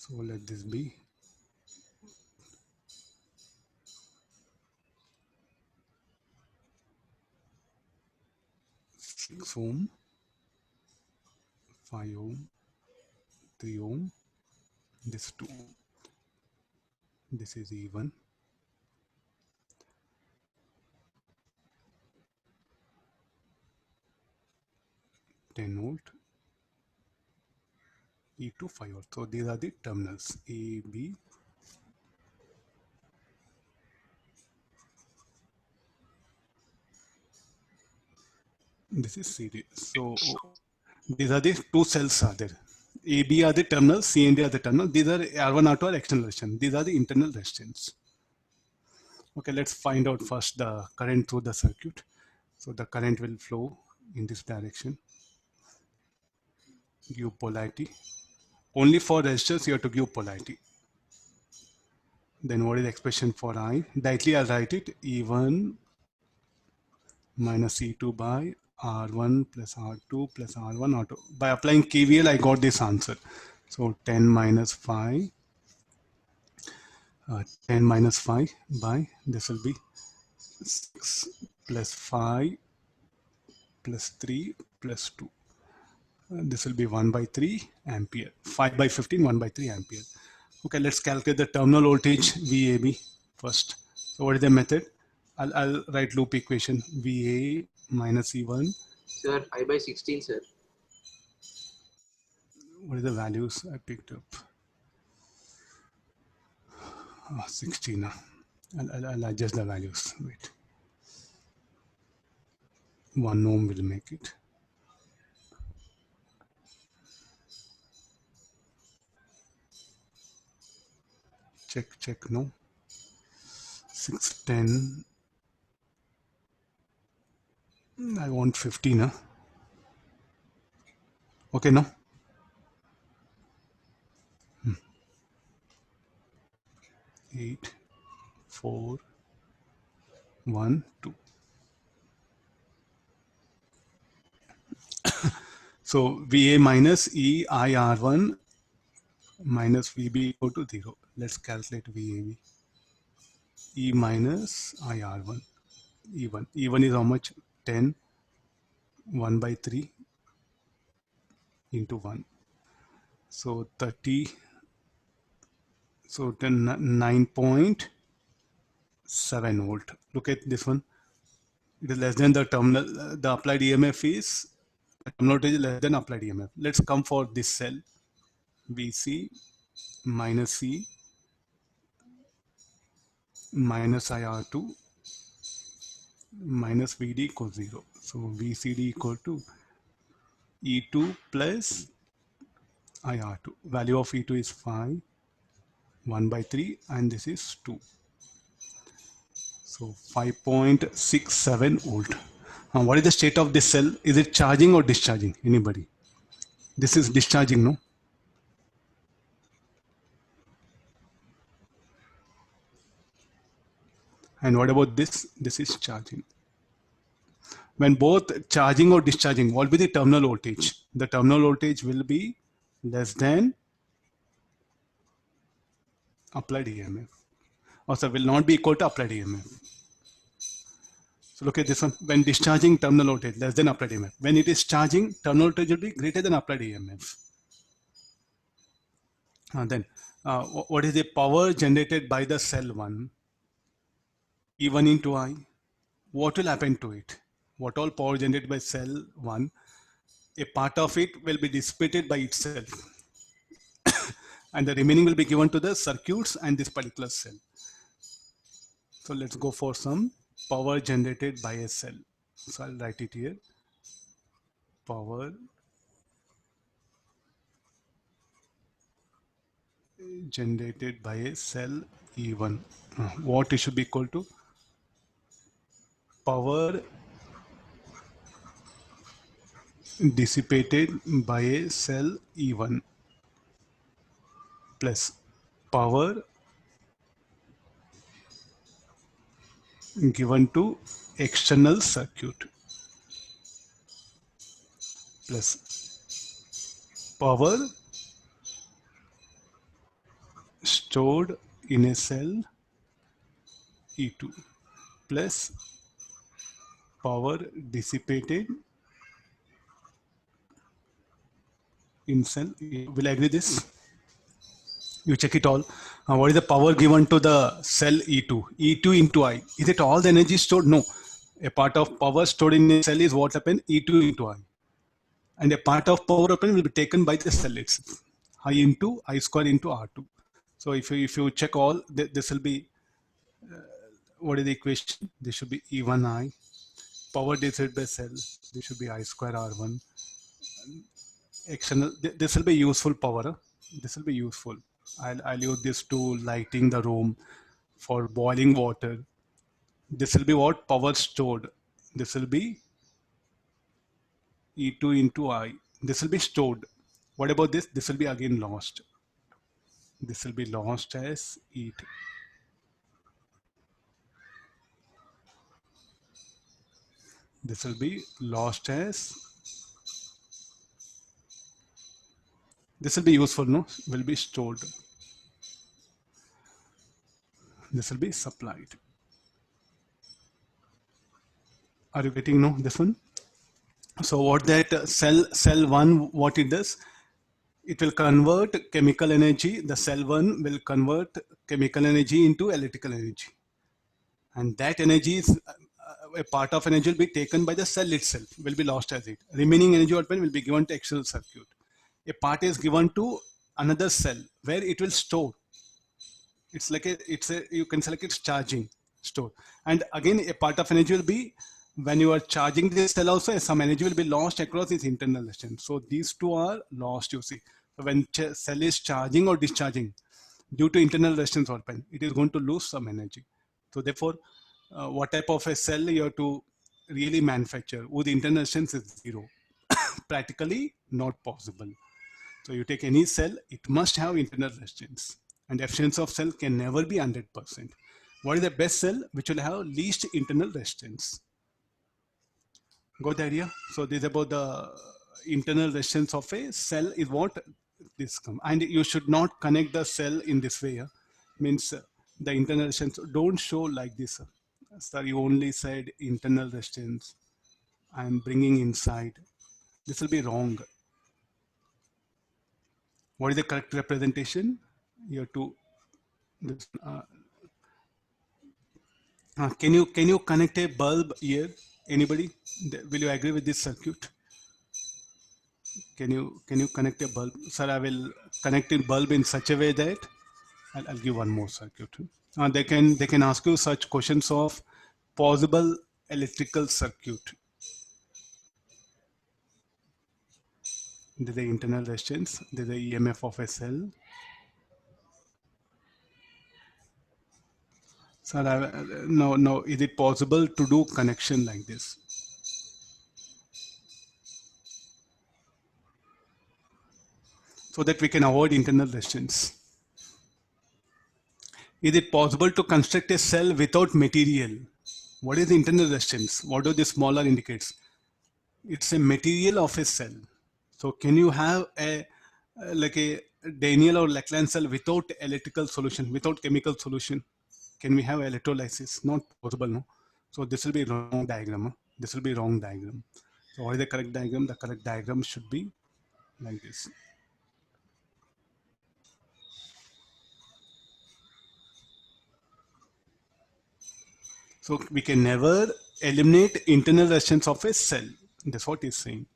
So let this be 6 ohm, 5 ohm, 3 ohm, this 2 ohm. This is E1. $10V, E2 5V. So these are the terminals A, B. This is CD. So these are the two cells are there. A, B are the terminals, C and D are the terminals. These are R1, R2 are external resistance. These are the internal resistance. Okay, let's find out first the current through the circuit. So the current will flow in this direction. Give polarity. Only for resistors you have to give polarity. Then what is the expression for I? Directly I'll write it E1 minus E2 by R1 plus R2 plus R1 R2. By applying KVL, I got this answer. So 10 minus 5, 10 minus 5 by, this will be 6 plus 5 plus 3 plus 2. This will be 1 by 3 ampere. 5 by 15, 1 by 3 ampere. Okay, let's calculate the terminal voltage VAB first. So what is the method? I'll write loop equation VA minus E1. Sir, I by 16, sir. What are the values I picked up? 16. I'll adjust the values. Wait. 1 ohm will make it. Check, no. 610. I want 15. Huh? Okay, no. 8, 4, 1, 2. So VA minus EIR1 minus VB equal to 0. Let's calculate VAB. E minus IR1. E1. E1 is how much? 10. 1 by 3 into 1. So 30. So 9.7 volt. Look at this one. It is less than the terminal. The applied EMF is, terminal voltage is less than applied EMF. Let's come for this cell. VC minus C minus IR2 minus VD equals 0. So VCD equal to E2 plus IR2. Value of E2 is 5, 1 by 3, and this is 2. So 5.67 volt. What is the state of this cell? Is it charging or discharging? Anybody? This is discharging, no? And what about this? This is charging. When both charging or discharging, what will be the terminal voltage? The terminal voltage will be less than applied EMF. Also will not be equal to applied EMF. So look at this one. When discharging, terminal voltage less than applied EMF. When it is charging, terminal voltage will be greater than applied EMF. Then what is the power generated by the cell 1? E1 into I. What will happen to it? What all power generated by cell 1? A part of it will be dissipated by itself. And the remaining will be given to the circuits and this particular cell. So let's go for some power generated by a cell. So I'll write it here. Power generated by a cell E1. What it should be equal to? Power dissipated by a cell E1 plus power given to external circuit plus power stored in a cell E2 plus power dissipated in cell E2. Will I agree this? You check it all. What is the power given to the cell E2? E2 into I. Is it all the energy stored? No. A part of power stored in a cell is what happened? E2 into I. And a part of power open will be taken by the cell itself. I into I square into R2. So if you check all, this will be, what is the equation? This should be E1I. Power divided by cell. This should be I square R1. External, this will be useful power. Huh? This will be useful. I'll use this to lighting the room, for boiling water. This will be what? Power stored. This will be E2 into I. This will be stored. What about this? This will be again lost. This will be lost as E2. This will be lost as, this will be useful, no? Will be stored. This will be supplied. Are you getting, no, this one? So what that cell 1, what it does, it will convert chemical energy. The cell 1 will convert chemical energy into electrical energy. And that energy is, a part of energy will be taken by the cell itself, will be lost as it. Remaining energy output will be given to external circuit. A part is given to another cell where it will store. It's like you can select it's charging, store. And again, a part of energy will be, when you are charging this cell also, some energy will be lost across its internal resistance. So these two are lost, you see. So when cell is charging or discharging, due to internal resistance open, it is going to lose some energy. So therefore, what type of a cell you have to really manufacture with internal resistance is 0. Practically not possible. So you take any cell, it must have internal resistance. And efficiency of cell can never be 100%. What is the best cell? Which will have least internal resistance. Got the idea? So this is about the internal resistance of a cell is what this come. And you should not connect the cell in this way. Means the internal resistance don't show like this. Sir, you only said internal resistance. I'm bringing inside. This will be wrong. What is the correct representation? You have to this, can you connect a bulb here? Anybody? Will you agree with this circuit? Can you connect a bulb? Sir, I will connect a bulb in such a way that I'll give one more circuit. They can ask you such questions of possible electrical circuit. There's the internal resistance. There's the EMF of a cell. Sir, no. Is it possible to do connection like this? So that we can avoid internal resistance. Is it possible to construct a cell without material? What is the internal resistance? What do this smaller indicates? It's a material of a cell. So can you have a like a Daniel or Laplace cell without electrical solution, without chemical solution? Can we have electrolysis? Not possible, no? So this will be wrong diagram. Huh? This will be wrong diagram. So what is the correct diagram? The correct diagram should be like this. So we can never eliminate internal resistance of a cell. That's what he's saying.